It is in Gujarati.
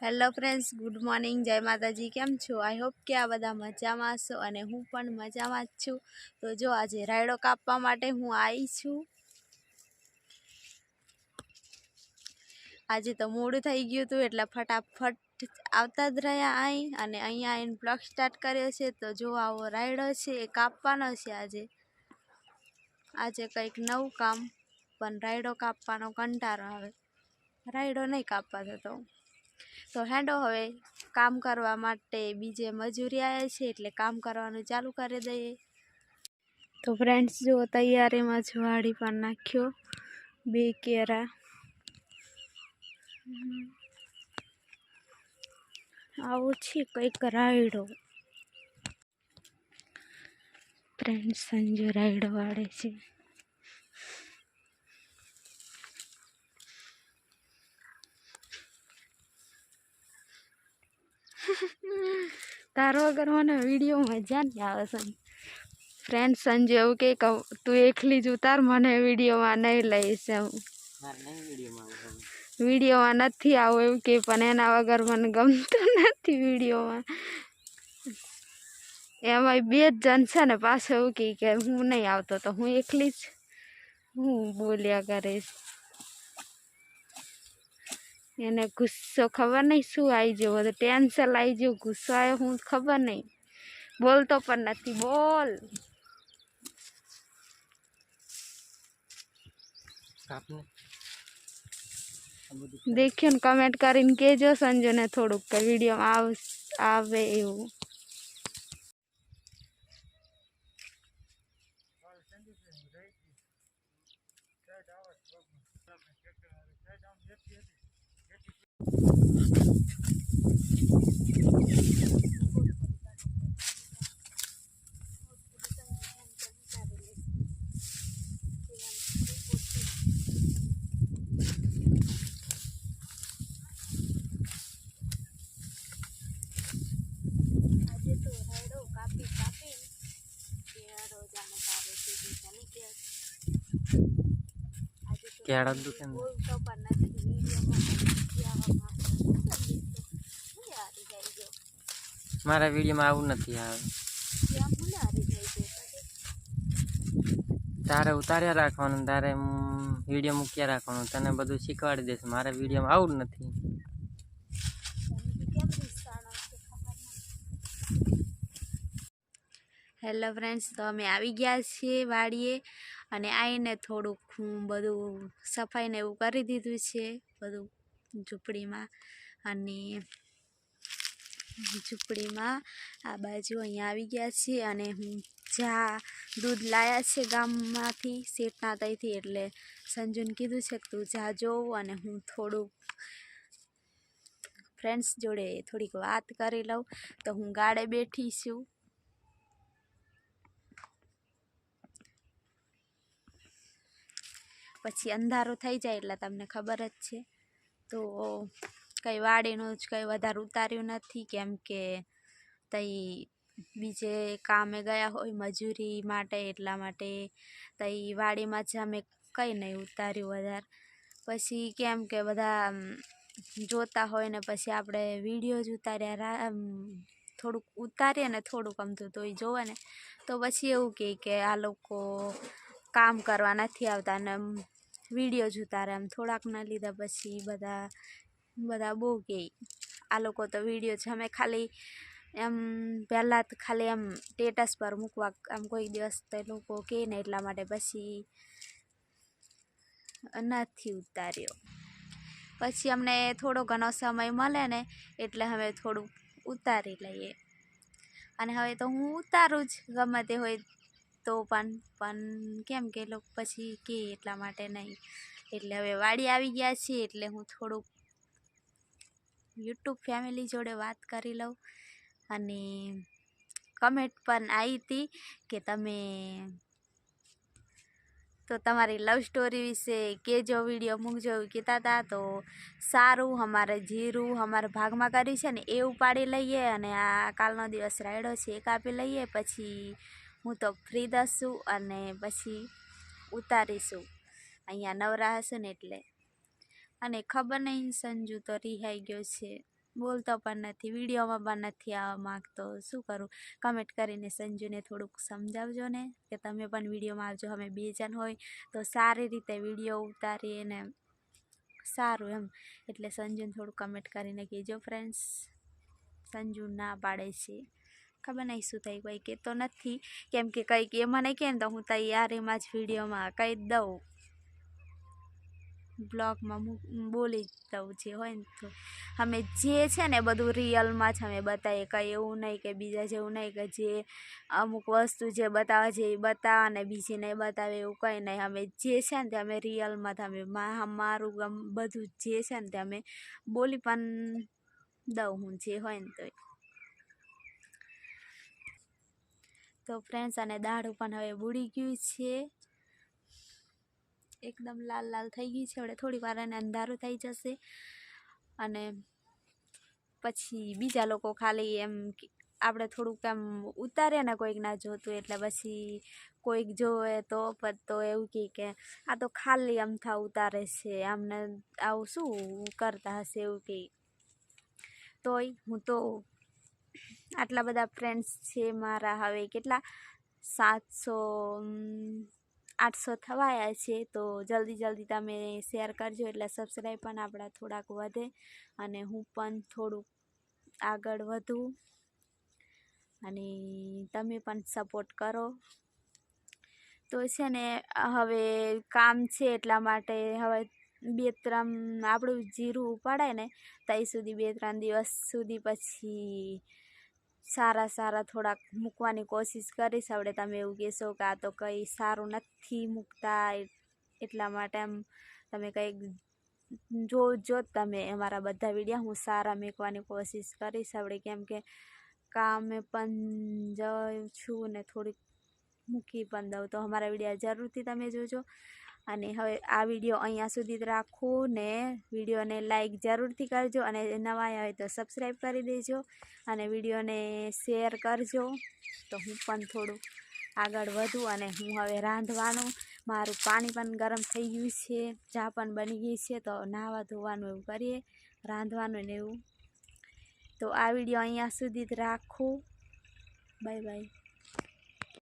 હેલો ફ્રેન્ડ્સ, ગુડ મોર્નિંગ, જય માતાજી. કેમ છો? આઈ હોપ કે આ બધા મજામાં છો અને હું પણ મજામાં જ છું. તો જો આજે રાયડો કાપવા માટે હું આવી છું. આજે તો મોડું થઈ ગયું હતું એટલે ફટાફટ આવતા જ રહ્યા અહીં અને અહીંયા આવીને બ્લોગ સ્ટાર્ટ કર્યો છે. તો જો આવો રાયડો છે એ કાપવાનો છે આજે કંઈક નવું કામ, પણ રાયડો કાપવાનો કંટાળો આવે, રાયડો નહીં કાપવા થતો. તો હેડો હવે કામ કરવા માટે બીજે મજૂરી આવ્યા છે એટલે કામ કરવાનું ચાલુ કરી દઈએ. તો ફ્રેન્ડ્સ જો તૈયારીમાં જ વાડી પર નાખ્યો 2 કેરા. આવો છે કંઈક રાયડો. ફ્રેન્ડ્સ સંજુ રાયડો વાળે છે. તારો વગર મને વિડીયો મજા નહીં આવે છે. ફ્રેન્ડ સંજુ એવું કે તું એકલી જ ઉતાર, મને વિડીયોમાં નહીં લઈશ. વિડીયોમાં નથી આવું એવું કે, પણ એના વગર મને ગમતું નથી વિડીયોમાં. એમાં 2 જ જણ છે ને પાછું એવું કે હું નહીં આવતો, તો હું એકલી જ હું બોલ્યા કરીશ. એને ગુસ્સો ખબર નહીં શું આવી ગયો, બધું ટેન્શન આવી ગયું, ગુસ્સો આવ્યો હું ખબર નહીં, બોલતો પણ નથી. બોલ દેખ્યો ને કમેન્ટ કરીને કહેજો સંજુને થોડુંક વિડીયોમાં આવે એવું. મારા વિડીયોમાં આવું નથી આવે. તારે ઉતાર્યા રાખવાનું, તારે વિડીયો મૂક્યા રાખવાનું, તને બધું શીખવાડી દેશે. મારા વિડીયોમાં આવું નથી. હેલો ફ્રેન્ડ્સ, તો અમે આવી ગયા છીએ વાડીએ અને આવીને થોડુંક બધું સફાઈને એવું કરી દીધું છે બધું ઝૂંપડીમાં. અને ઝૂંપડીમાં આ બાજુ અહીંયા આવી ગયા છીએ અને હું દૂધ લાયા છે ગામમાંથી શેઠના ત્યાંથી, એટલે સંજુને કીધું છે કે તું જા જોઉં અને હું થોડુંક ફ્રેન્ડ્સ જોડે થોડીક વાત કરી લઉં. તો હું ગાડે બેઠી છું. પછી અંધારું થઈ જાય એટલે તમને ખબર જ છે. તો કંઈ વાડીનું જ કંઈ વધારે ઉતાર્યું નથી, કેમ કે તઈ બીજે કામે ગયા હોય મજૂરી માટે, એટલા માટે તઈ વાડીમાં જ અમે કંઈ નહીં ઉતાર્યું વધારે. પછી કેમ કે બધા જોતા હોય ને પછી આપણે વિડીયો જ ઉતાર્યા, થોડુંક ઉતારીએ ને થોડુંક અમથું તોય જોવે ને, તો પછી એવું કે આ લોકો કામ કરવા નથી આવતા ને વિડીયો જ ઉતારે. એમ થોડાકના લીધા પછી બધા બહુ કહે આ લોકો તો વિડીયો છે, અમે ખાલી એમ પહેલાં તો ખાલી એમ સ્ટેટસ પર મૂકવા આમ કોઈ દિવસ તો લોકો કહે ને, એટલા માટે પછી નથી ઉતાર્યો. પછી અમને થોડો ઘણો સમય મળે ને એટલે અમે થોડુંક ઉતારી લઈએ. અને હવે તો હું ઉતારું જ ગમે તે હોય તો પણ કેમ કે લોકો પછી કે એટલા માટે નહીં. એટલે હવે વાડી આવી ગયા છીએ એટલે હું થોડુંક યુટ્યુબ ફેમિલી જોડે વાત કરી લઉં. અને કમેન્ટ પણ આવી હતી કે તમે તો તમારી લવ સ્ટોરી વિશે કહેજો, વિડીયો મૂકજો એવું કહેતા હતા. તો સારું, અમારે જીરું અમારા ભાગમાં કર્યું છે ને એ ઉપાડી લઈએ અને આ કાલનો દિવસ રાયડો છે એ કાપી લઈએ. પછી હું તો ફ્રી દઈશું અને પછી ઉતારીશું અહીંયા નવરા હશે ને એટલે. અને ખબર નહીં સંજુ તો રિહાઈ ગયો છે. બોલતો પણ નથી, વિડીયોમાં પણ નથી આવવા માગતો. શું કરું? કમેન્ટ કરીને સંજુને થોડુંક સમજાવજો ને કે તમે પણ વિડીયોમાં આવજો. અમે 2 જણ હોય તો સારી રીતે વિડીયો ઉતારીએ ને સારું એમ. એટલે સંજુને થોડું કમેન્ટ કરીને કહેજો ફ્રેન્ડ્સ. સંજુ ના પાડે છે, ખબર નહીં શું થાય, કોઈ કહેતો નથી. કેમ કે કંઈક એ મને કહે ને તો હું તૈયારીમાં જ વિડીયોમાં કહી જ દઉં, બ્લોગમાં બોલી જ દઉં જે હોય ને. તો અમે જે છે ને બધું રિયલમાં જ અમે બતાવીએ, કંઈ એવું નહીં કે બીજા જેવું નહીં કે જે અમુક વસ્તુ જે બતાવે છે એ બતાવે ને બીજી નહીં બતાવે, એવું કંઈ નહીં. અમે જે છે ને તે અમે રિયલમાં જ અમે મારું બધું જે છે ને તે અમે બોલી પણ દઉં હું જે હોય ને તો ફ્રેન્ડ્સ. અને દાઢું પણ હવે બુડી ગયું છે, એકદમ લાલ લાલ થઈ ગઈ છે. હવે થોડી વાર એને અંધારું થઈ જશે અને પછી બીજા લોકો ખાલી એમ આપણે થોડુંક એમ ઉતારીએ ને કોઈક ના જોતું, એટલે પછી કોઈક જોવે તો એવું કે આ તો ખાલી અમથા ઉતારે છે, આમને આવું શું કરતા હશે એવું કે. તોય હું તો આટલા બધા ફ્રેન્ડ્સ છે મારા, હવે કેટલા 700-800 થવાયા છે. તો જલ્દી તમે શેર કરજો એટલે સબસ્ક્રાઈબ પણ આપણા થોડાક વધે અને હું પણ થોડુંક આગળ વધું અને તમે પણ સપોર્ટ કરો. તો છે ને હવે કામ છે એટલા માટે હવે 2-3 આપણું જીરું ઉપાડાય ને ત્યાં સુધી 2-3 દિવસ સુધી પછી સારા થોડાક મૂકવાની કોશિશ કરીશ. હવે તમે એવું કહેશો કે આ તો કંઈ સારું નથી મૂકતા, એટલા માટે એમ તમે કંઈક જોજો તમે અમારા બધા વિડીયો. હું સારા મૂકવાની કોશિશ કરીશ હવે, કેમ કે કામે પણ જાઉં છું ને થોડીક મૂકી પણ દઉં, તો અમારા વિડીયો જરૂરથી તમે જોજો. અને હવે આ વિડીયો અહીંયા સુધી જ રાખું ને વિડીયોને લાઈક જરૂરથી કરજો અને નવા આવે તો સબસ્ક્રાઈબ કરી દેજો અને વિડીયોને શેર કરજો. તો હું પણ થોડું આગળ વધું અને હું હવે રાંધવાનું, મારું પાણી પણ ગરમ થઈ ગયું છે, ચા પણ બની ગઈ છે, તો નાહવા ધોવાનું એવું કરીએ, રાંધવાનું ને એવું. તો આ વિડીયો અહીંયા સુધી જ રાખું. Bye bye.